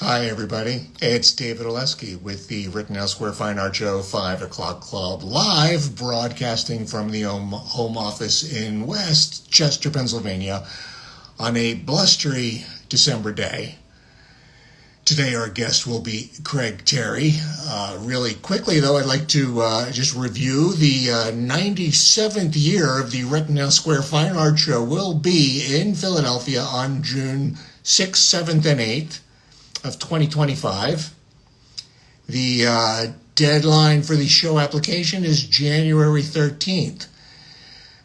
Hi, everybody. It's David Oleski with the Written Elsewhere Fine Art Show 5 o'clock club live broadcasting from the home office in Westchester, Pennsylvania on a blustery December day. Today, our guest will be Craig Terry. Really quickly, though, I'd like to just review the 97th year of the Written Elsewhere Fine Art Show will be in Philadelphia on June 6th, 7th, and 8th of 2025. The deadline for the show application is January 13th.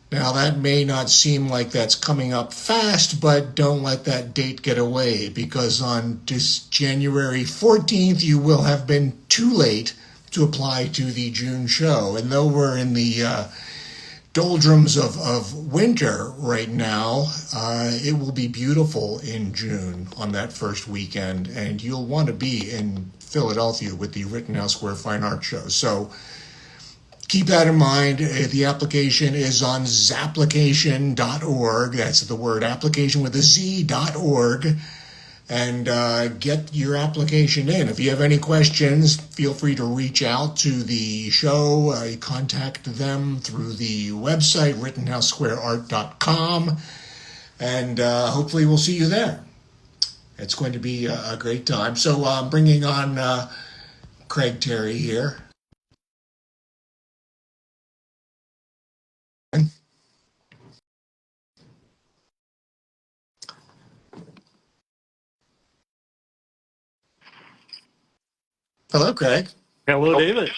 Now, that may not seem like that's coming up fast, but don't let that date get away, because on January 14th, you will have been too late to apply to the June show. And though we're in the doldrums of winter right now, it will be beautiful in June on that first weekend, and you'll want to be in Philadelphia with the Written Elsewhere Fine Art Show. So keep that in mind. The application is on zapplication.org. That's the word application with a Z.org. And get your application in. If you have any questions, feel free to reach out to the show. Contact them through the website, rittenhousesquareart.com, and hopefully we'll see you there. It's going to be a great time. So I'm bringing on Craig Terry here. Hello, Craig. Hello, David.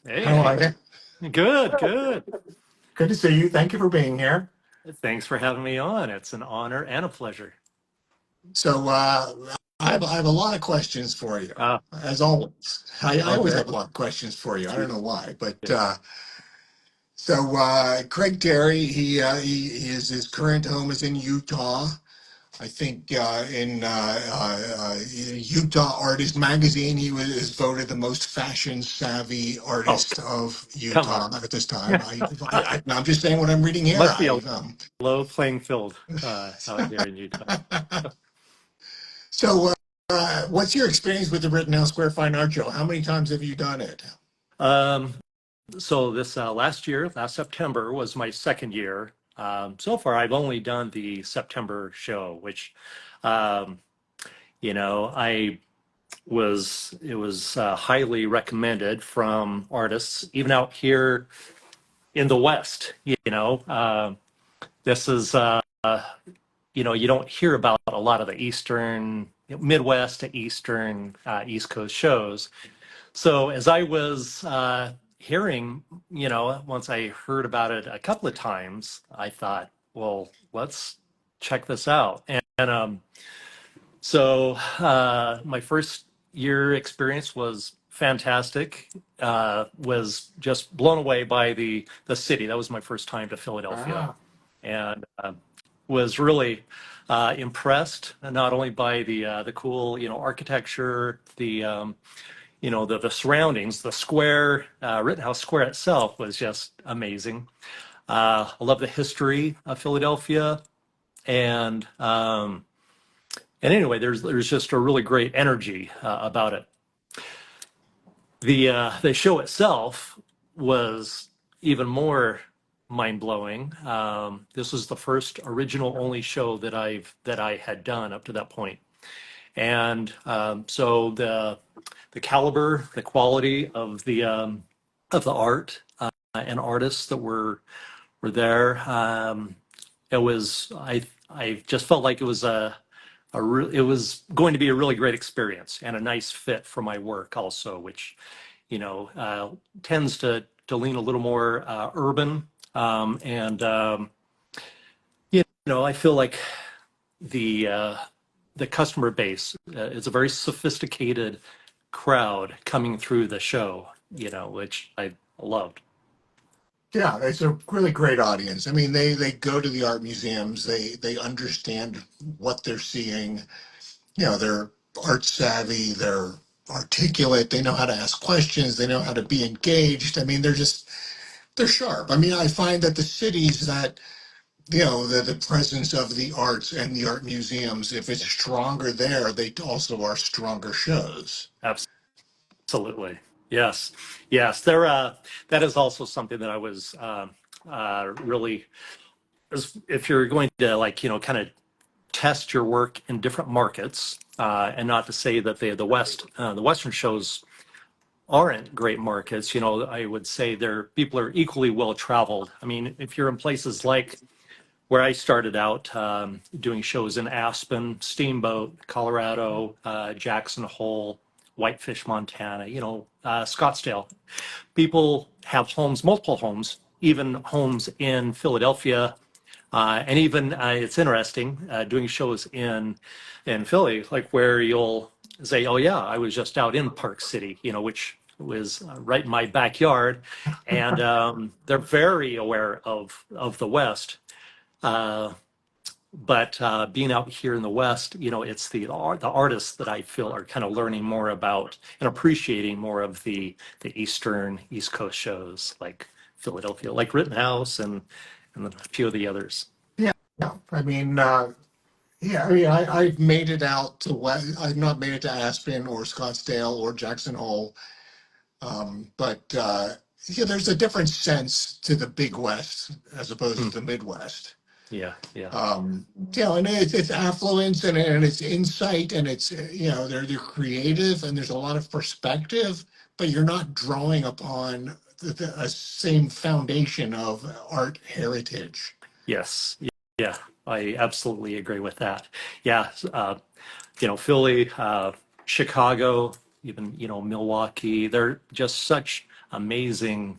How Hey, are you? good, good. Good to see you. Thank you for being here. Thanks for having me on. It's an honor and a pleasure. So I have a lot of questions for you, Ah, as always. I always okay. have a lot of questions for you. I don't know why, but Yeah. Craig Terry, his current home is in Utah. I think in Utah Artist Magazine, he is voted the most fashion savvy Oh, artist of come Utah on. at this time. I'm just saying what I'm reading here. Must be a low playing field out there in Utah. So, what's your experience with the Rittenhouse Square Fine Art Show? How many times have you done it? Um, so this last September was my second year. So far, I've only done the September show, which, um, I it was highly recommended from artists, even out here in the West. This is you don't hear about a lot of the Eastern, Midwest to Eastern, East Coast shows. So as I was hearing, once I heard about it a couple of times, I thought, well, let's check this out. And my first year experience was fantastic. Was just blown away by the city. That was my first time to Philadelphia, Ah, and was really impressed not only by the cool architecture, the surroundings, the square, Rittenhouse Square itself was just amazing. I love the history of Philadelphia, and anyway, there's just a really great energy about it. The show itself was even more mind blowing. This was the first original only show that I had done up to that point, and so the caliber, the quality of the art and artists that were there. It was I just felt like it was it was going to be a really great experience and a nice fit for my work also, which you know uh, tends to lean a little more urban, and I feel like the uh, the customer base is a very sophisticated crowd coming through the show, which I loved. yeah, it's a really great audience. I mean, they go to the art museums. They understand what they're seeing. They're art savvy. They're articulate. They know how to ask questions. They know how to be engaged. I mean, they're sharp. I mean, I find that the cities that the presence of the arts and the art museums, if it's stronger there, they also are stronger shows. Absolutely. Yes. Yes. There. That is also something that I was really. If you're going to like kind of test your work in different markets, and not to say that the Western shows aren't great markets. I would say people are equally well traveled. I mean, if you're in places like where I started out doing shows in Aspen, Steamboat, Colorado, Jackson Hole, Whitefish, Montana, Scottsdale. People have homes, multiple homes, even homes in Philadelphia, and even it's interesting doing shows in Philly, like where you'll say, "Oh yeah, I was just out in Park City," which was right in my backyard, and they're very aware of the West. Uh, but being out here in the West, it's the artists that I feel are kind of learning more about and appreciating more of the East Coast shows like Philadelphia, like Rittenhouse and a few of the others. Yeah, yeah. I mean, yeah. I mean, I've made it out to West. I've not made it to Aspen or Scottsdale or Jackson Hole, but yeah, there's a different sense to the Big West as opposed Hmm. to the Midwest. Yeah, yeah, And it's affluence and it's insight and it's they're creative and there's a lot of perspective, but you're not drawing upon a same foundation of art heritage. yes, yeah. I absolutely agree with that. Yeah, Philly, Chicago, even Milwaukee. They're just such amazing,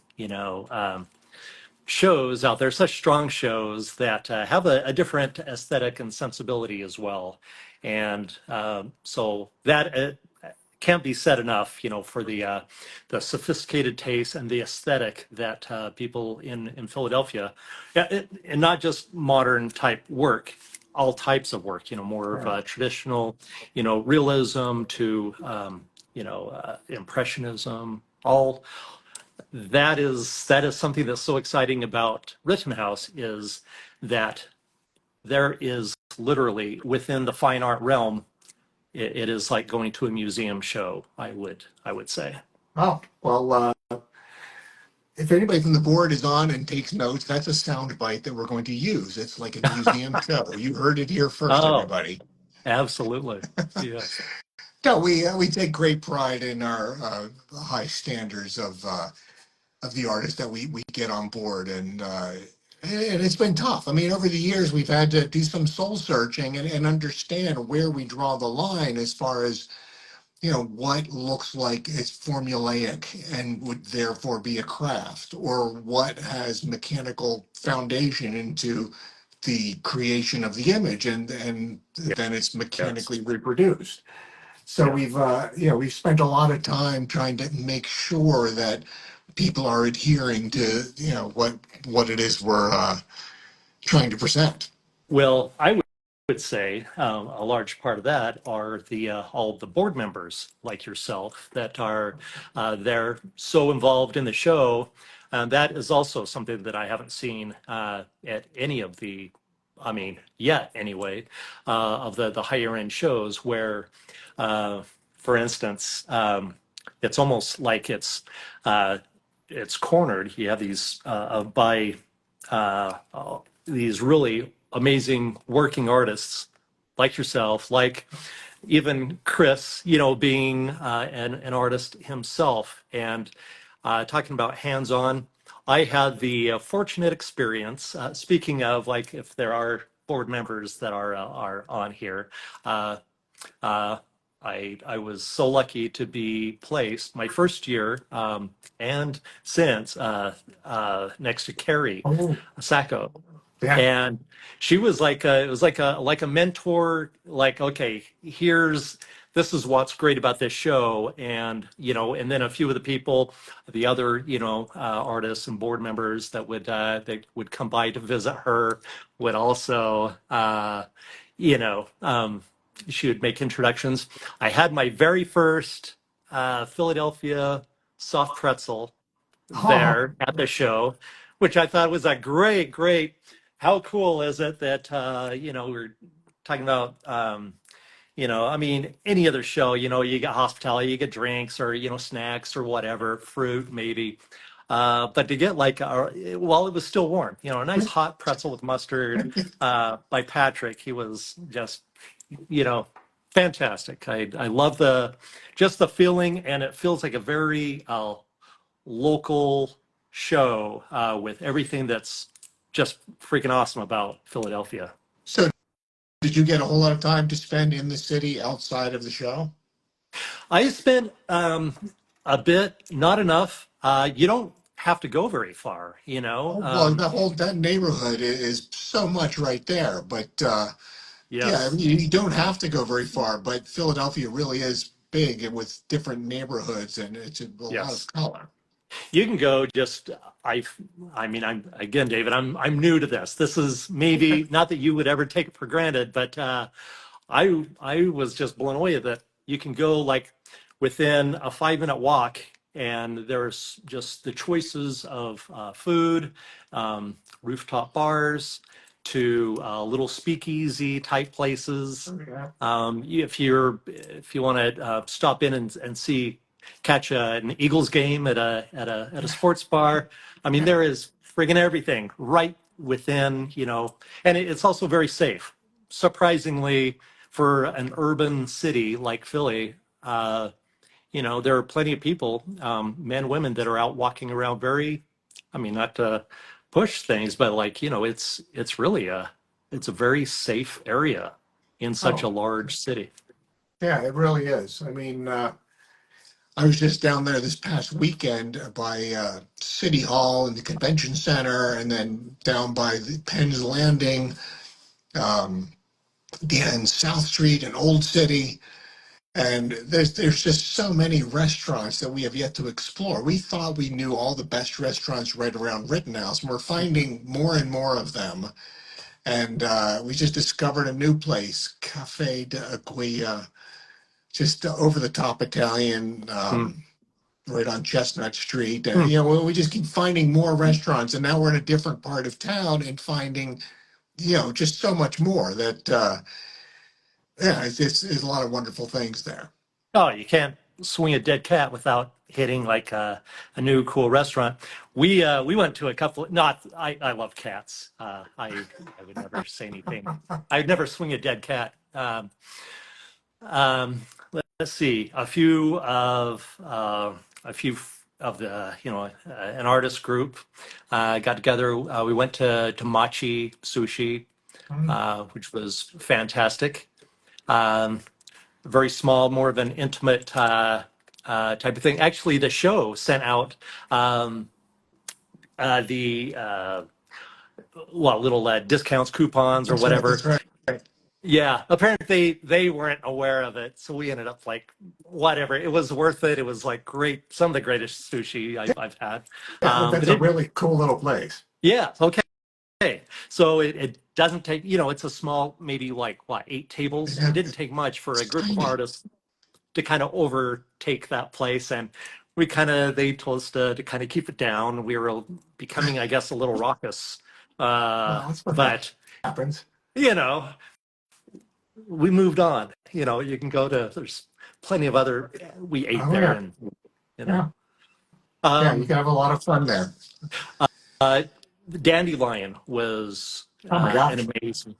shows out there, such strong shows that have a different aesthetic and sensibility as well. And so that can't be said enough, for the sophisticated taste and the aesthetic that people in Philadelphia, yeah, and not just modern type work, all types of work, more of Yeah. traditional, realism to, impressionism, all that is something that's so exciting about Rittenhouse is that there is literally within the fine art realm, it is like going to a museum show. I would say. Oh, well, if anybody from the board is on and takes notes, that's a sound bite that we're going to use. It's like a museum show. You heard it here first, Oh, everybody. absolutely. Yes. No, we take great pride in our high standards of the artists that we get on board, and it's been tough. I mean, over the years, we've had to do some soul searching and understand where we draw the line as far as what looks like it's formulaic and would therefore be a craft, or what has mechanical foundation into the creation of the image, and then it's Yes. mechanically reproduced. So Yeah. we've spent a lot of time trying to make sure that people are adhering to what it is we're trying to present. Well, I would say a large part of that are the all of the board members like yourself that are they're so involved in the show. And that is also something that I haven't seen at any of the, I mean, yet anyway, of the higher end shows where, uh, for instance, it's almost like it's cornered. You have these by uh, these really amazing working artists like yourself, like even Chris, being an artist himself and talking about hands on. I had the fortunate experience, speaking of like if there are board members that are on here. Uh, uh, I was so lucky to be placed my first year and since next to Carrie Oh, Sacco, yeah. and she was it was like a mentor. Like, okay, this is what's great about this show, and then a few of the people, the other artists and board members that would come by to visit her would also you know um, she would make introductions. I had my very first Philadelphia soft pretzel Oh, there at the show, which I thought was a great how cool is it that we're talking about I mean, any other show, you get hospitality, you get drinks or snacks or whatever, fruit maybe. But to get like while it was still warm, a nice hot pretzel with mustard by Patrick, he was just you know fantastic. I love the just the feeling, and it feels like a very local show with everything that's just freaking awesome about Philadelphia. So, did you get a whole lot of time to spend in the city outside of the show? I spent a bit, not enough. You don't have to go very far, you know. Oh, well, that neighborhood is so much right there. But yeah, I mean, Yes, you don't have to go very far. But Philadelphia really is big and with different neighborhoods, and it's a lot of yes. color. You can go just I I mean I'm again David, I'm new to this. This is maybe not that you would ever take it for granted, but I was just blown away that you can go like within a 5 minute walk, and there's just the choices of food, rooftop bars, to little speakeasy type places. Oh, yeah. If you want to stop in and see catch an Eagles game at a sports bar, I mean there is friggin' everything right within, and it's also very safe. Surprisingly, for an urban city like Philly, there are plenty of people, men, women, that are out walking around very, I mean, not to push things, but like, it's really it's a very safe area in such a Oh, large city. yeah, it really is. I mean, I was just down there this past weekend by City Hall and the Convention Center, and then down by the Penn's Landing, um, and South Street and Old City. And there's just so many restaurants that we have yet to explore. We thought we knew all the best restaurants right around Rittenhouse, and we're finding more and more of them. And we just discovered a new place, Cafe de Aguilla, just over the top Italian, Hmm. right on Chestnut Street. We just keep finding more restaurants, and now we're in a different part of town and finding, just so much more that, yeah, it's a lot of wonderful things there. Oh, you can't swing a dead cat without hitting like a new cool restaurant. We went to a couple. Not I love cats. I would never say anything. I'd never swing a dead cat. Um, let's see. A few of the an artist group got together. We went to Machi Sushi, Mm. which was fantastic. Um, Very small, more of an intimate type of thing. Actually, the show sent out um, the little discounts, coupons, or That's right. whatever. That's right. Yeah, apparently they weren't aware of it, so we ended up like whatever. It was worth it. It was like great, some of the greatest sushi I've had. Yeah, but But that's a really cool little place. yeah, okay. So it doesn't take, it's a small, maybe like what, 8 tables. It Yeah, didn't take much for a it's group of tiny. artists to kind of overtake that place, and they told us to kind of keep it down. We were becoming, I guess, a little raucous, Well, that's what but happens. you know we moved on. You can go to, there's plenty of other, we ate Oh there, yeah, and you know yeah, yeah. You um can have a lot of fun there. uh Dandelion was Oh my an gosh. amazing,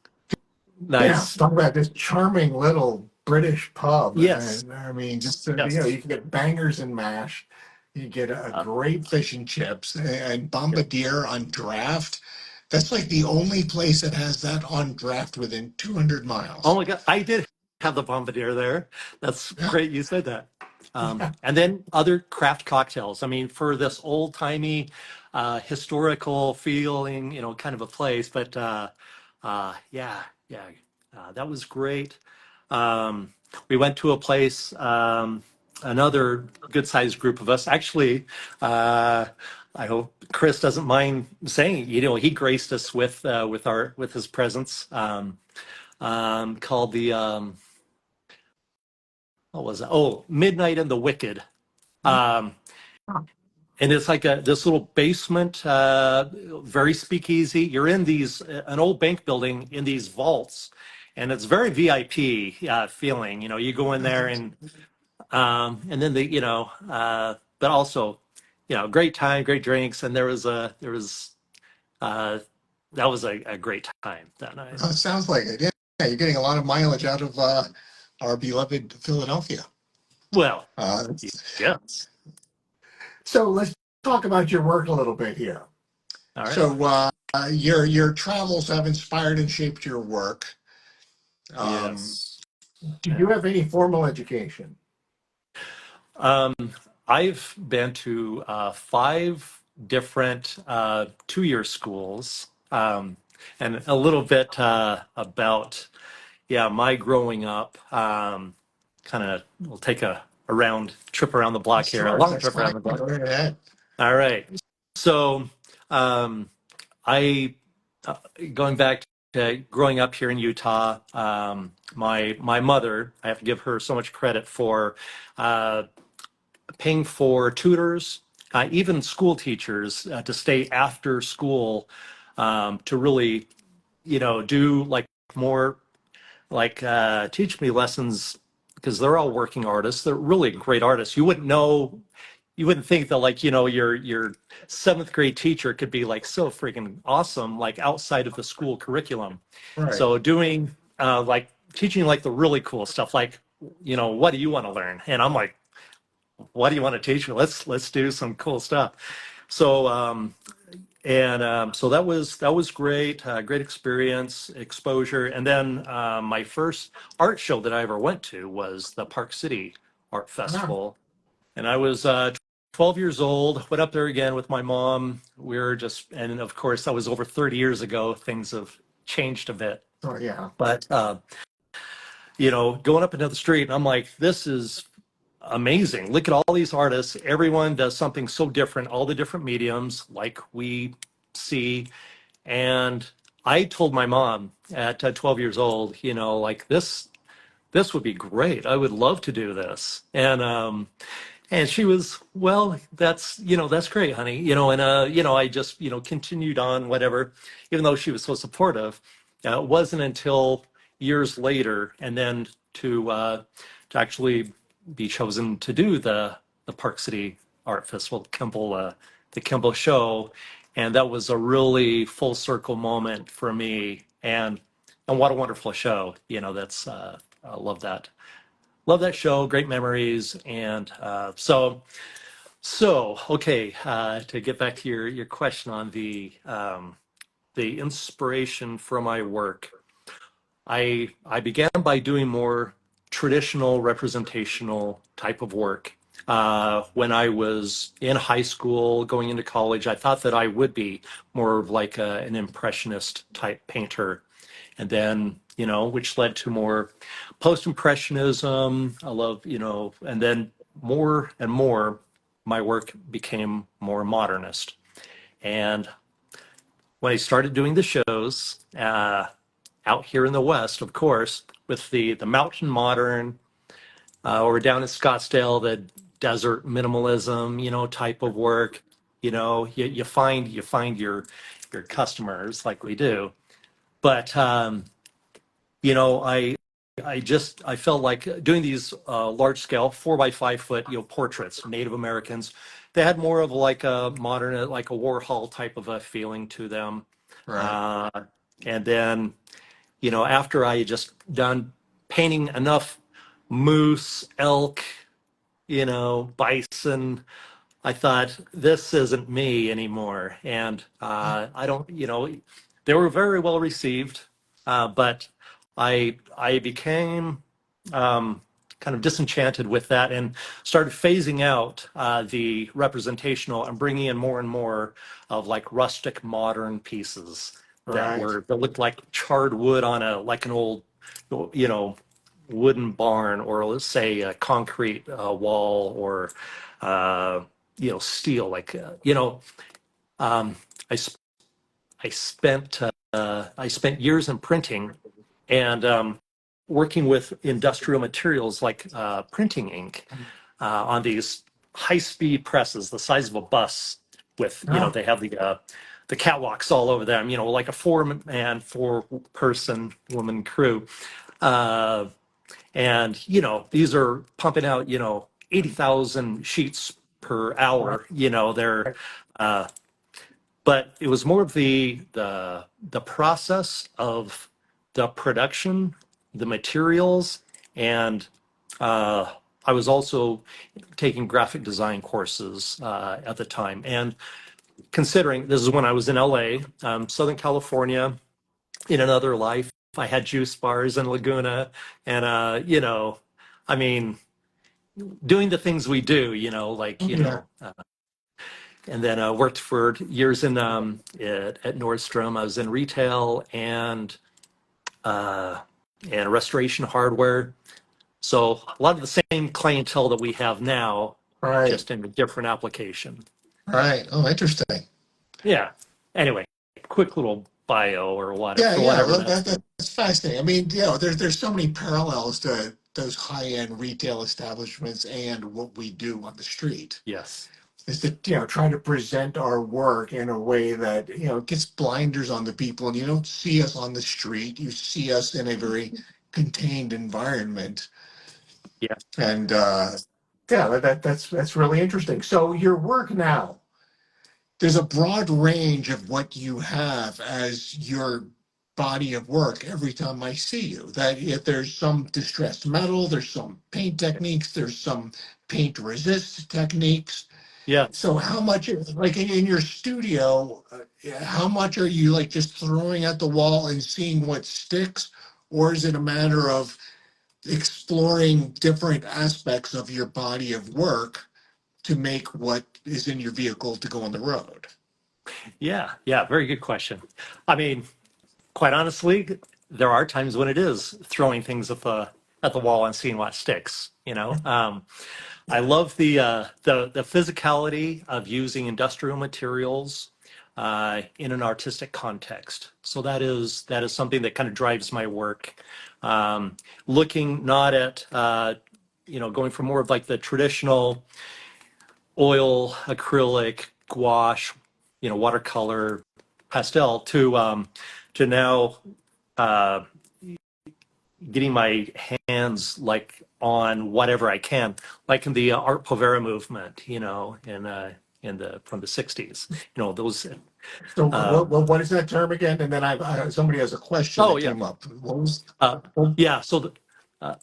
Yeah, nice. talk about this charming little British pub, Yes, and I mean, just yes. you can get bangers and mash, you get a uh, great fish and chips, and bombardier on draft. That's like the only place that has that on draft within 200 Oh miles. my God, I did have the Bombardier there. That's Yeah, great you said that. yeah. And then other craft cocktails. I mean, for this old timey, historical feeling, kind of a place. But yeah, yeah, that was great. Um, we went to a place, another good sized group of us. Actually, uh, I hope Chris doesn't mind saying, he graced us with his presence. Called the what was it? Oh, Midnight and the Wicked. Um, and it's like this little basement, very speakeasy. You're in these an old bank building in these vaults, and it's very VIP feeling. You know, you go in there and then but also, great time, great drinks, and uh, that was a great time that night. It sounds like it. Yeah, you're getting a lot of mileage out of our beloved Philadelphia. Well, Uh, yes. so let's talk about your work a little bit here. All right. So your travels have inspired and shaped your work. Um, Yes. do you Yeah. have any formal education? Um, I've been to five different two-year schools, and a little bit about my growing up. Kind of, we'll take a round trip around the block here, a Sure, long that's trip fine. around the block. Go right ahead. All right. So, um, I going back to growing up here in Utah. My mother, I have to give her so much credit for uh, paying for tutors, even school teachers, to stay after school to really, do like more like teach me lessons because they're all working artists. They're really great artists. You wouldn't think that like, your seventh grade teacher could be like so freaking awesome, like outside of the school curriculum. Right. So doing like teaching like the really cool stuff, like, what do you want to learn? And I'm like, what do you want to teach me? Let's do some cool stuff. So so that was great, great experience, exposure. And then my first art show that I ever went to was the Park City Art Ah, Festival, and I was 12 years old. Went up there again with my mom. We were just, and of course, that was over 30 years ago. Things have changed a bit, oh, yeah. but going up into the street, and I'm like, this is amazing. Look at all these artists. Everyone does something so different, all the different mediums like we see. And I told my mom at 12 years old, like this would be great. I would love to do this. And she was, well, that's great, honey. And I just, continued on whatever, even though she was so supportive. It wasn't until years later, and then to actually be chosen to do the Park City Art Festival, the Kimball show, and that was a really full circle moment for me. And what a wonderful show. That's I love that show, great memories. And so okay, to get back to your question on the inspiration for my work, I began by doing more traditional representational type of work. When I was in high school, going into college, I thought that I would be more of like an impressionist type painter, and then which led to more post-impressionism. I love, and then more and more my work became more modernist. And when I started doing the shows out here in the West, of course, with the mountain modern, or down in Scottsdale, the desert minimalism, type of work, you find your customers like we do. But I felt like doing these large scale 4 by 5 foot portraits of Native Americans. They had more of like a modern, like a Warhol type of a feeling to them. Right. Uh, and then after I had just done painting enough moose, elk, bison, I thought, this isn't me anymore. And I don't, they were very well received, but I became kind of disenchanted with that and started phasing out the representational and bringing in more and more of like rustic modern pieces Right. that looked like charred wood on like an old, you know, wooden barn, or let's say a concrete wall, or uh, steel. Like um, I sp- I spent years in printing, and working with industrial materials like printing ink on these. high-speed presses the size of a bus with, Oh, they have the catwalks all over them, like a four-man, four-person woman crew. Uh, and, these are pumping out, 80,000 sheets per hour. They're, uh, but it was more of the process of the production, the materials, and I was also taking graphic design courses at the time. And considering this is when I was in LA, Southern California, in another life, I had juice bars in Laguna, and I mean, doing the things we do, yeah. and then worked for years at Nordstrom. I was in retail uh, and restoration hardware. So a lot of the same clientele that we have now, Right. just in a different application. Right. Oh, interesting. Yeah. Anyway, quick little bio or what Yeah, for yeah. whatever Well, that's worth. that's fascinating. I mean, there's so many parallels to those high-end retail establishments and what we do on the street. Yes. Is that try to present our work in a way that gets blinders on the people, and you don't see us on the street. You see us in a very contained environment, Yeah. and yeah, that's really interesting. So your work now, there's a broad range of what you have as your body of work every time I see you. That if there's some distressed metal, there's some paint techniques, there's some paint resist techniques. Yes. So how much, like in your studio, how much are you like just throwing at the wall and seeing what sticks? Or is it a matter of exploring different aspects of your body of work to make what is in your vehicle to go on the road? Yeah. Yeah. Very good question. I mean, quite honestly, there are times when it is throwing things at the wall and seeing what sticks. I love the physicality of using industrial materials in an artistic context. So that is something that kind of drives my work. Looking not at going from more of like the traditional oil, acrylic, gouache, watercolor, pastel to now uh, getting my hands like on whatever I can, like in the Art Povera movement, in the from the '60s. Those. So Um, what is that term again? And then somebody has a question oh that yeah, came up. What was? uh, yeah. So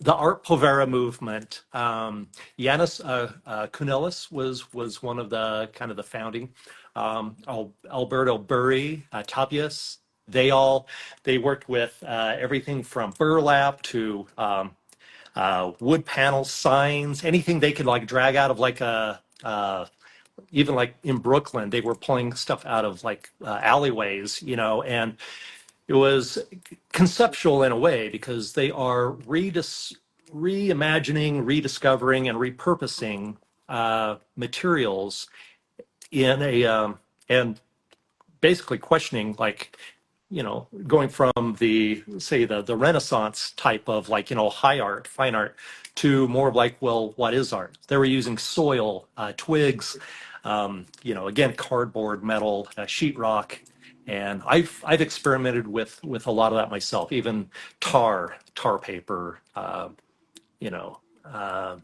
the Art Povera movement. Yanis Kunelis was one of the kind of the founding. Alberto Burri, Tapias. They worked with everything from burlap to wood panel signs, anything they could like drag out of like even like in Brooklyn, they were pulling stuff out of like alleyways, and it was conceptual in a way because they are reimagining, rediscovering, and repurposing materials in and basically questioning like going from the Renaissance type of like, high art, fine art, to more of like, well, what is art? They were using soil, twigs, again, cardboard, metal, sheetrock. And I've experimented with a lot of that myself, even tar paper, you know, uh,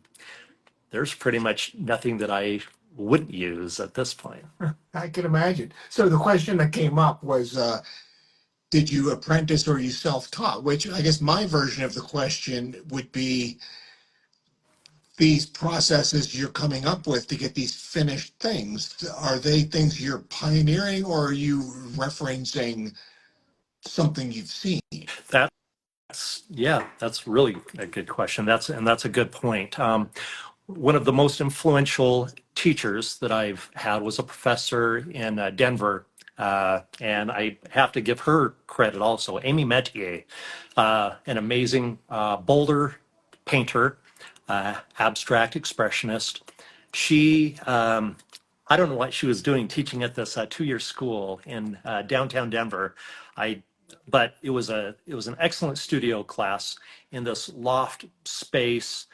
there's pretty much nothing that I wouldn't use at this point. I can imagine. So the question that came up was, did you apprentice or you self-taught? Which I guess my version of the question would be these processes you're coming up with to get these finished things. Are they things you're pioneering or are you referencing something you've seen? That's really a good question. That's a good point. One of the most influential teachers that I've had was a professor in Denver, and I have to give her credit also. Amy Metier, an amazing boulder painter, abstract expressionist. She, I don't know what she was doing teaching at this two-year school in downtown Denver. I, but it was an excellent studio class in this loft space,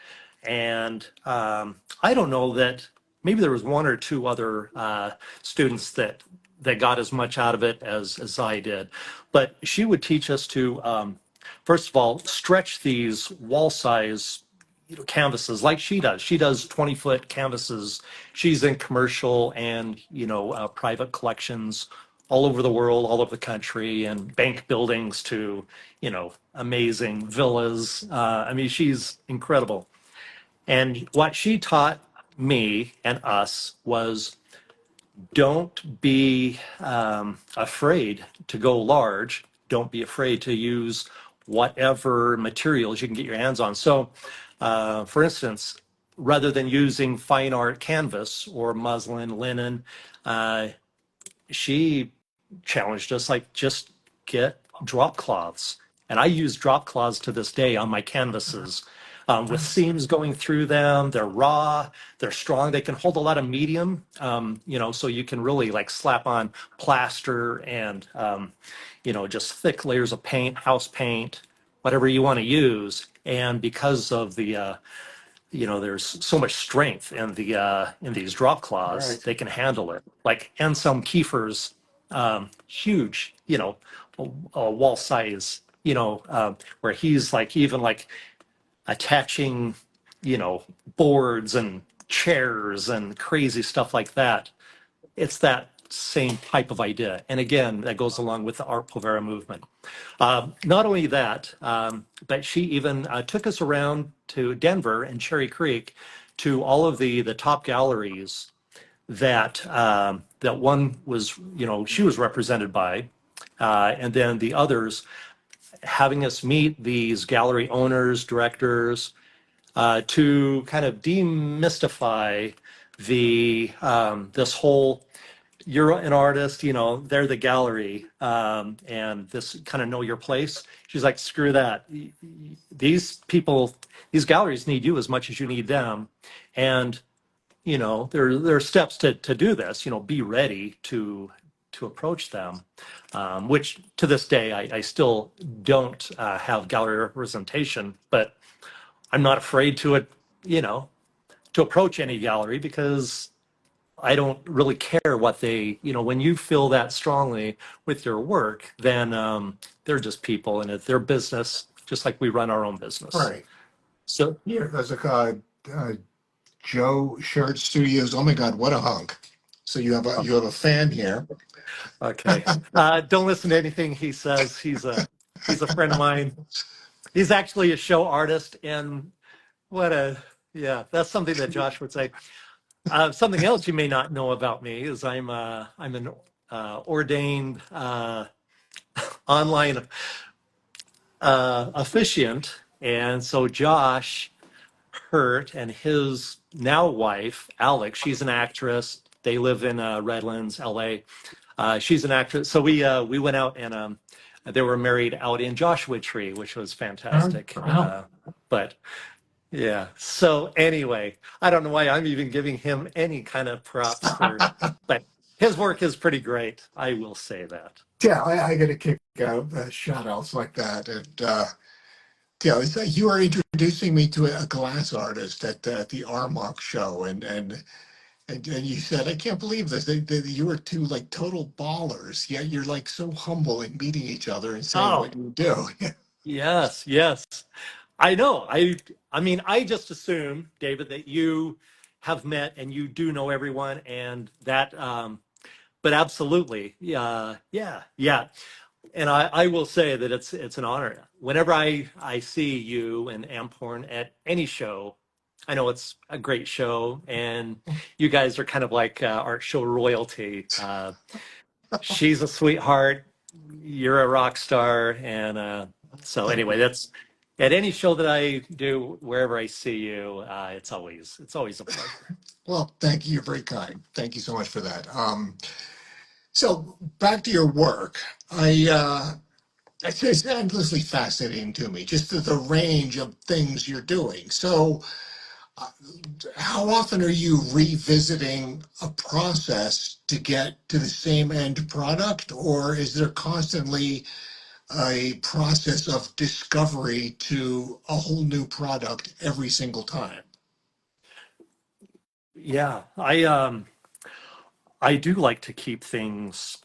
and I don't know that maybe there was one or two other students that got as much out of it as I did. But she would teach us to, first of all, stretch these wall size canvases like she does. She does 20-foot canvases. She's in commercial and private collections all over the world, all over the country, and bank buildings to amazing villas. I mean, she's incredible. And what she taught me and us was don't be afraid to go large. Don't be afraid to use whatever materials you can get your hands on. So, for instance, rather than using fine art canvas or muslin, linen, uh, she challenged us like just get drop cloths. And I use drop cloths to this day on my canvases with seams going through them. They're raw, they're strong, they can hold a lot of medium, so you can really like slap on plaster and, just thick layers of paint, house paint, whatever you want to use. And because of the there's so much strength in these drop claws, Right. they can handle it. Like Anselm Kiefer's huge, wall size, where he's like even like attaching, you know, boards and chairs and crazy stuff like that. It's that same type of idea. And again, that goes along with the Art Povera movement. Not only that, but she even took us around to Denver and Cherry Creek to all of the top galleries that one was, she was represented by, and then the others having us meet these gallery owners, directors, to kind of demystify the this whole you're an artist, they're the gallery, and this kind of know your place. She's like, screw that. These people, these galleries need you as much as you need them. And, there are steps to do this, be ready to approach them, which to this day, I still don't have gallery representation, but I'm not afraid to approach any gallery because I don't really care what when you feel that strongly with your work, then they're just people and it's their business, just like we run our own business. Right. So, Here, there's a Joe Shirt Studios. Oh my God, what a hunk! So you have a fan here. okay. Don't listen to anything he says. He's a friend of mine. He's actually a show artist and yeah, that's something that Josh would say. Something else you may not know about me is I'm an ordained online officiant, and so Josh Hurt and his now wife Alex, she's an actress. They live in Redlands, LA. She's an actress. So we went out and they were married out in Joshua Tree, which was fantastic. Wow. But yeah. So anyway, I don't know why I'm even giving him any kind of props but his work is pretty great. I will say that. Yeah, I get a kick out of shout outs like that. And yeah, it's like you are introducing me to a glass artist at the Armagh show, and you said, I can't believe this. You were two like total ballers. Yet you're like so humble in meeting each other and saying Oh, what you do. yes, yes. I know. I mean, I just assume, David, that you have met and you do know everyone and that but absolutely. Yeah, yeah, yeah. And I will say that it's an honor. Whenever I see you and Amporn at any show, I know it's a great show, and you guys are kind of like art show royalty. She's a sweetheart, you're a rock star, and so Thank anyway, you. that's at any show that I do, wherever I see you, it's always a pleasure. Well, thank you. You're very kind. Thank you so much for that. So back to your work. It's endlessly fascinating to me, just the range of things you're doing. So, uh, how often are you revisiting a process to get to the same end product, or is there constantly a process of discovery to a whole new product every single time? Yeah, I do like to keep things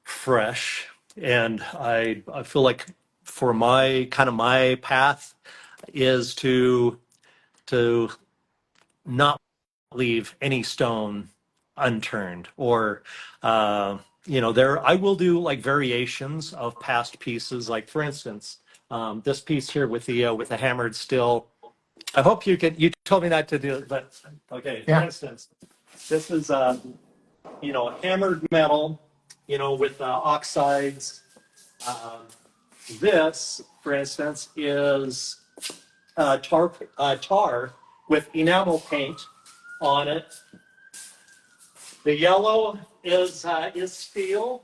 fresh, and I feel like for my path is to not leave any stone unturned, or there I will do like variations of past pieces, like for instance, this piece here with the hammered steel. I hope you told me not to do it, but okay, for Yeah. instance, this is hammered metal, with oxides. Um, this, for instance, is tar with enamel paint on it. The yellow is steel,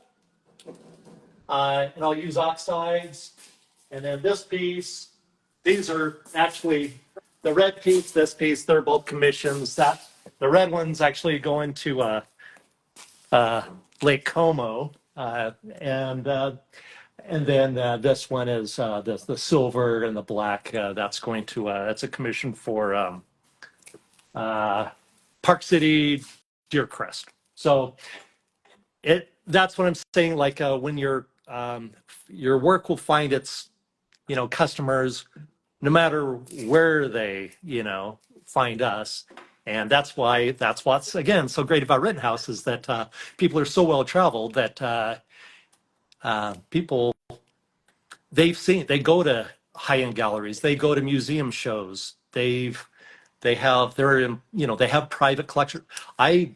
and I'll use oxides. And then this piece, these are actually the red piece, this piece. They're both commissions. That the red one's actually going to uh, Lake Como, and then this one is the silver and the black. That's going to that's a commission for uh, Park City, Deer Crest. So that's what I'm saying. Like when your work will find its customers no matter where they find us. And that's what's again so great about Rittenhouse is that people are so well traveled that people they go to high end galleries, they go to museum shows, they have private collections. I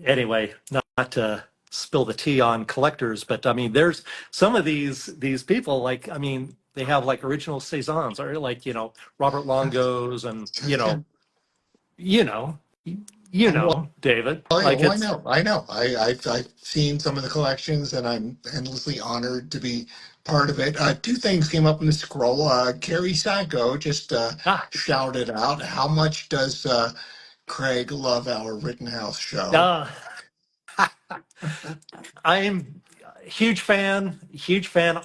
Anyway, not to spill the tea on collectors, but I mean, there's some of these people, like, I mean, they have like original Cezannes, or like, Robert Longos, and Yeah. you know, Well, David, yeah, like well, I it's know, I know. I've seen some of the collections, and I'm endlessly honored to be part of it. Two things came up in the scroll. Carrie Sacco just ah, shouted out, "How much does Craig love our Rittenhouse show?" uh, I'm a huge fan,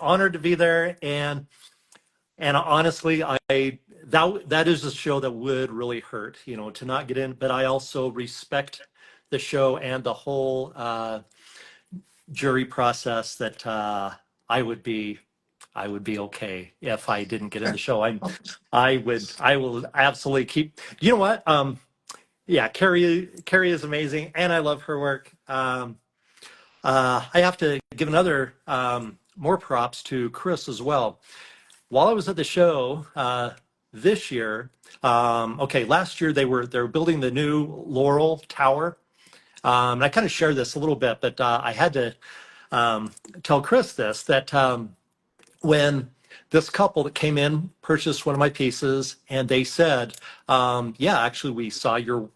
honored to be there, and honestly, that is a show that would really hurt, to not get in. But I also respect the show and the whole jury process that I would be I would be okay if I didn't get in the show. I will absolutely keep. You know what? Yeah, Carrie is amazing, and I love her work. I have to give another more props to Chris as well. While I was at the show this year, okay, last year they were building the new Laurel Tower. And I kind of shared this a little bit, but I had to tell Chris this, that when this couple that came in purchased one of my pieces, and they said, yeah, actually we saw your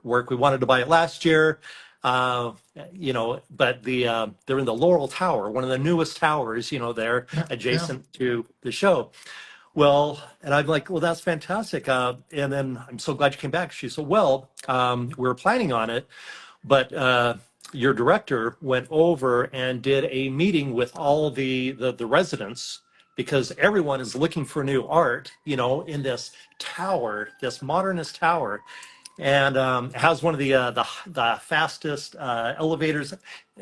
work, we wanted to buy it last year, uh, but they're in the Laurel Tower, one of the newest towers, there Yeah, yeah. adjacent to the show. Well, and I'm like, well, that's fantastic. And then I'm so glad you came back. She said, well, we were planning on it, but your director went over and did a meeting with all the residents, because everyone is looking for new art, in this tower, this modernist tower, and it has one of the fastest elevators.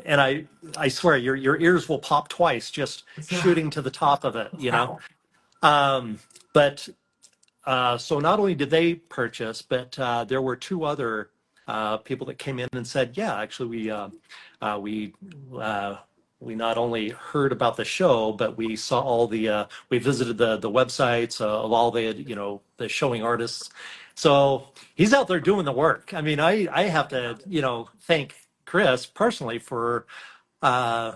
And I swear your ears will pop twice just Yeah. shooting to the top of it. Wow. But so not only did they purchase, but there were two other people that came in and said, "Yeah, actually, we uh, we not only heard about the show, but we saw we visited the websites of all the showing artists." So he's out there doing the work. I mean, I have to thank Chris personally for uh,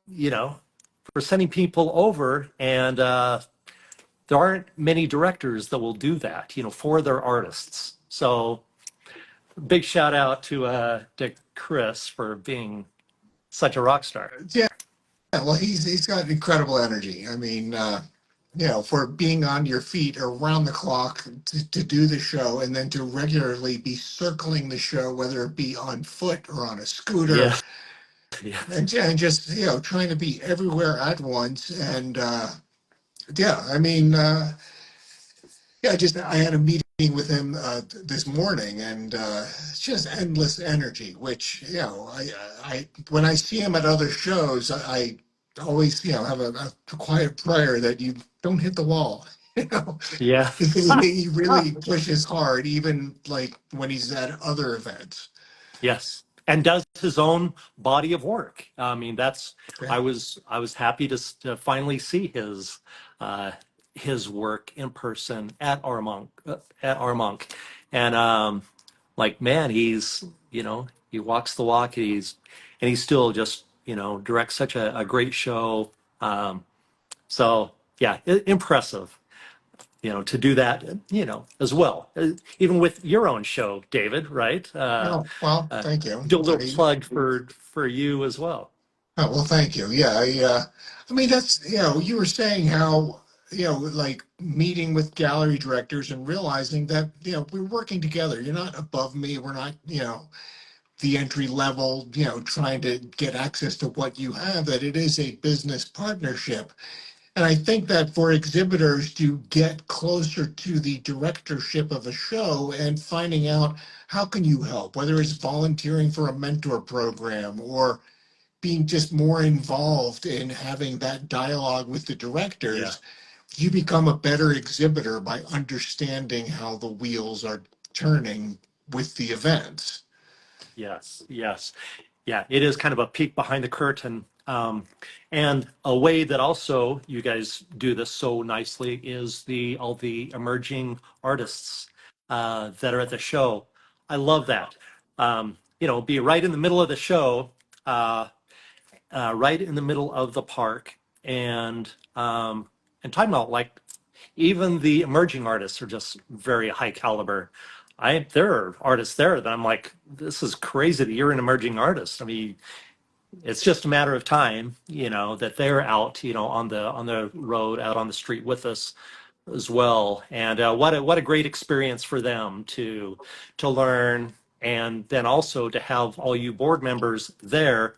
you know for sending people over, and there aren't many directors that will do that, for their artists. So big shout out to Chris for being such a rock star. Yeah. Well, he's got incredible energy. I mean, for being on your feet around the clock to do the show, and then to regularly be circling the show, whether it be on foot or on a scooter, Yeah, yeah, and just trying to be everywhere at once. And yeah, I mean, yeah, just I had a meeting with him this morning, and it's just endless energy. Which when I see him at other shows, I always have a quiet prayer that you don't hit the wall. You know, Yeah. he really pushes hard, even like when he's at other events. Yes, and does his own body of work. I mean, that's Yeah. I was happy to finally see uh, his work in person at Armonk, and like man, he's he walks the walk. And he's still just directs such a great show. So yeah, impressive. To do that, as well, even with your own show, David, right? Oh, well, Uh, thank you. do a little plug for you as well. Oh, well, thank you. Yeah, I mean, that's, you were saying how, like meeting with gallery directors and realizing that, we're working together. You're not above me. We're not, the entry level, trying to get access to what you have, that it is a business partnership. And I think that for exhibitors to get closer to the directorship of a show and finding out how can you help, whether it's volunteering for a mentor program or being just more involved in having that dialogue with the Yeah. directors, you become a better exhibitor by understanding how the wheels are turning with the events. Yes. Yes. Yeah. It is kind of a peek behind the curtain. And a way that also you guys do this so nicely is the all the emerging artists that are at the show. I love that. Be right in the middle of the show. Right in the middle of the park, and talking about like even the emerging artists are just very high caliber. There are artists there that I'm like, this is crazy that you're an emerging artist. I mean, it's just a matter of time, that they're out, on the road, out on the street with us as well. And what a great experience for them to learn, and then also to have all you board members there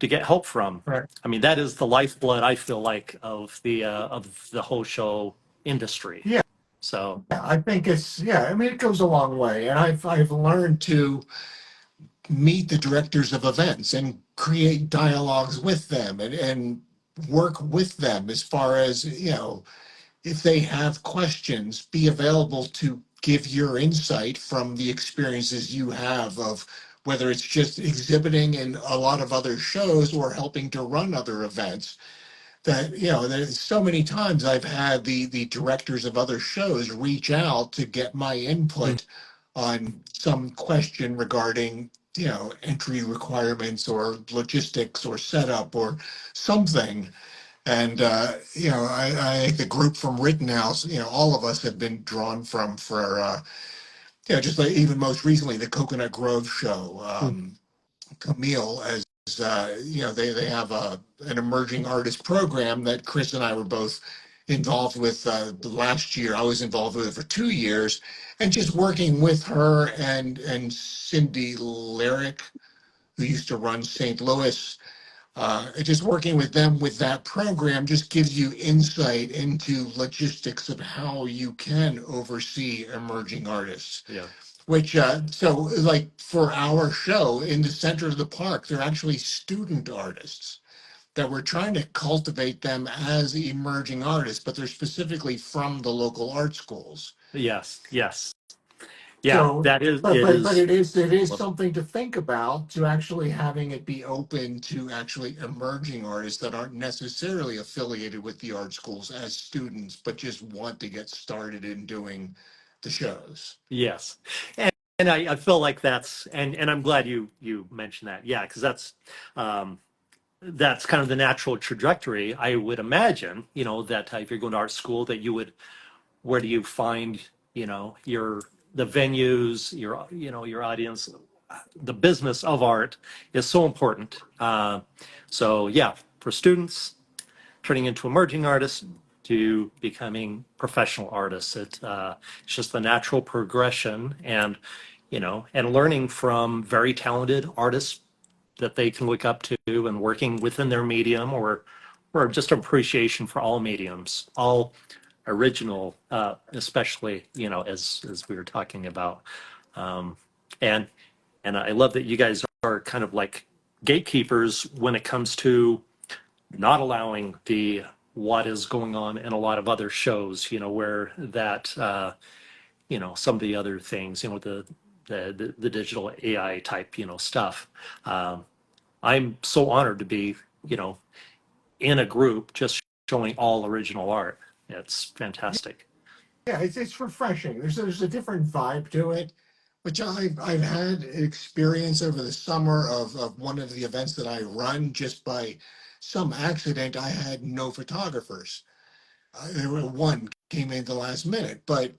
to get help from. Right. I mean, that is the lifeblood, I feel like, of the whole show industry. Yeah, So I think I mean, it goes a long way. And I've learned to meet the directors of events and create dialogues with them and work with them as far as, if they have questions, be available to give your insight from the experiences you have of whether it's just exhibiting in a lot of other shows or helping to run other events. That, there's so many times I've had the directors of other shows reach out to get my mm, input on some question regarding, entry requirements or logistics or setup or something. And I the group from Rittenhouse, all of us have been drawn from for just like even most recently the Coconut Grove show. mm, Camille, as they have an emerging artist program that Chris and I were both involved with the last year. I was involved with it for 2 years, and just working with her and Cindy Lyric, who used to run St. Louis. Just working with them with that program just gives you insight into logistics of how you can oversee emerging artists. yeah. Which so like for our show in the center of the park, they're actually student artists that we're trying to cultivate them as emerging artists, but they're specifically from the local art schools. Yes. Yes. Yeah. So, That is. but It but but is. it is something to think about, to actually having it be open to actually emerging artists that aren't necessarily affiliated with the art schools as students, but just want to get started in doing the shows. Yes. And I feel like and I'm glad you mentioned that. Yeah, because um, that's kind of the natural trajectory. I would imagine, that if you're going to art school, that you would where do you find your the venues, your audience. The business of art is so important. So yeah, for students turning into emerging artists to becoming professional artists, it's just the natural progression, and learning from very talented artists that they can look up to, and working within their medium, or just appreciation for all mediums, all original, especially, as we were talking about. Um, and I love that you guys are kind of like gatekeepers when it comes to not allowing the what is going on in a lot of other shows, where that some of the other things, the digital AI type, stuff. Um, I'm so honored to be, you know, in a group just showing all original art. It's fantastic. Yeah, it's refreshing. There's a different vibe to it, which I've had experience over the summer of one of the events that I run. Just by some accident, I had no photographers. There were one came in the last minute, but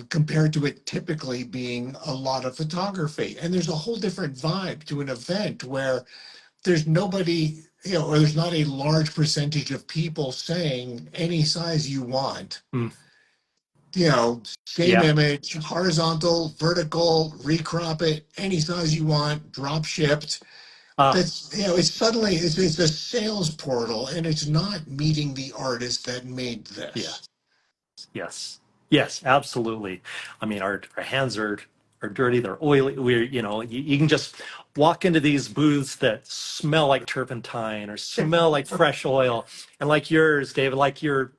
compared to it typically being a lot of photography, and there's a whole different vibe to an event where there's nobody, or there's not a large percentage of people saying any size you want. Mm, Same yeah. image, horizontal, vertical, recrop it, any size you want, drop shipped. Uh, That's, it's suddenly, it's a sales portal and it's not meeting the artist that made yeah. this. Yes. Yes, absolutely. I mean, our hands are dirty, they're oily. You can just walk into these booths that smell like turpentine or smell like fresh oil. And like yours, David, like the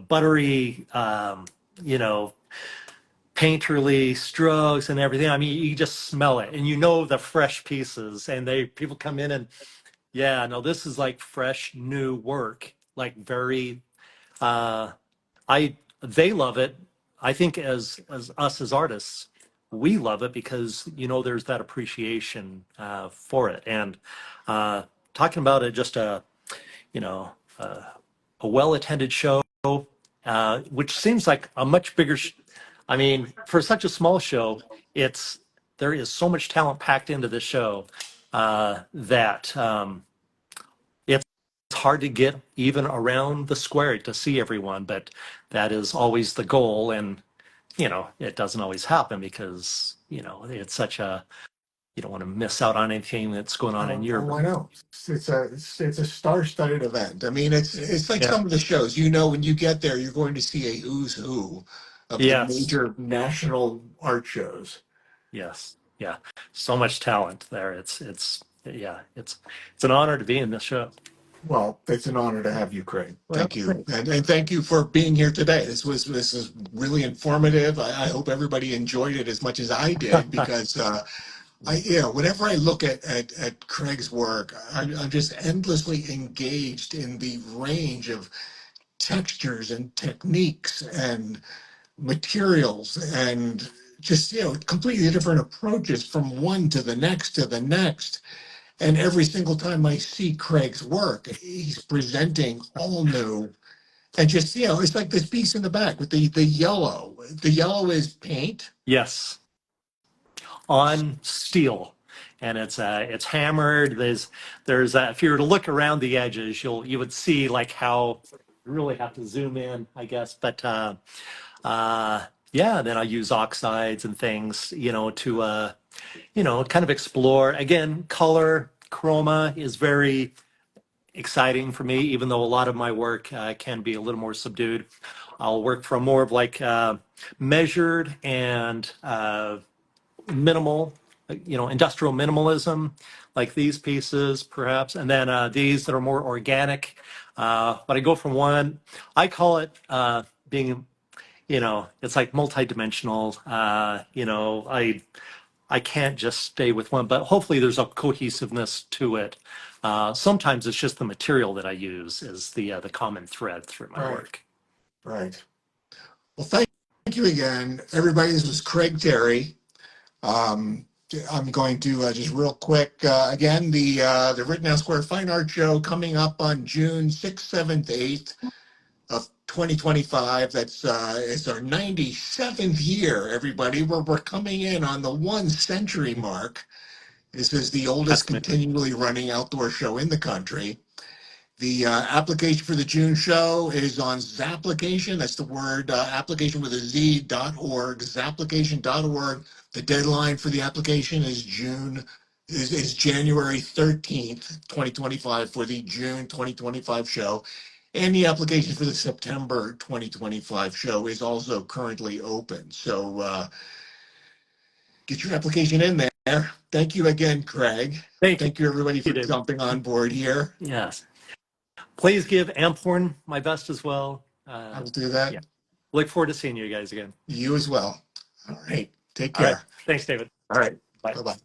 buttery you know, painterly strokes and everything. I mean, you just smell it and the fresh pieces and people come in and yeah, no, this is like fresh new work, like very uh, I they love it. I think as us as artists, we love it because there's that appreciation for it. And talking about it, just you know a well attended show, which seems like a much bigger. I mean, for such a small show, there is so much talent packed into the show that. It's hard to get even around the square to see everyone, but that is always the goal. And, it doesn't always happen because, it's such you don't want to miss out on anything that's going on in Oh, your, oh, I know. It's a star-studded event. I mean, it's like yeah, some of the shows. When you get there, you're going to see a who's who of the yes, major national art shows. yes, yeah. So much talent there. Yeah, it's an honor to be in this show. Well, it's an honor to have you, Craig. Well, Thank you, great. and thank you for being here today. This is really informative. I hope everybody enjoyed it as much as I did because whenever I look at Craig's work, I'm just endlessly engaged in the range of textures and techniques and materials and just completely different approaches from one to the next to the next. And every single time I see Craig's work, he's presenting all new. And just, it's like this piece in the back with the yellow. The yellow is paint. Yes, on steel, and it's hammered. There's if you were to look around the edges, you would see like how you really have to zoom in, I guess. But yeah, then I use oxides and things, to kind of explore. Again, color chroma is very exciting for me, even though a lot of my work can be a little more subdued. I'll work from more of like measured and minimal, industrial minimalism, like these pieces, perhaps, and then these that are more organic. But I go from one, I call it being, it's like multidimensional. I can't just stay with one, but hopefully there's a cohesiveness to it. Sometimes it's just the material that I use is the common thread through my Right, work. right. Well, thank you again, everybody. This was Craig Terry. Um, I'm going to just real quick again the Rittenhouse Square Fine Art Show coming up on June 6th, 7th, 8th of 2025. That's it's our 97th year, everybody. We're coming in on the 1 century mark. This is the oldest That's amazing. continually running outdoor show in the country. The application for the June show is on Zapplication. That's the word application with a Z.org, zapplication.org. The deadline for the application is January 13th, 2025 for the June 2025 show. And the application for the September 2025 show is also currently open. So get your application in there. Thank you again, Craig. Thank Thank you, everybody, you, for David. jumping on board here. Yes. Please give Amphorn my best as well. I'll do that. Yeah. Look forward to seeing you guys again. You as well. All right. Take All right. care. Thanks, David. All right. Bye. Bye bye.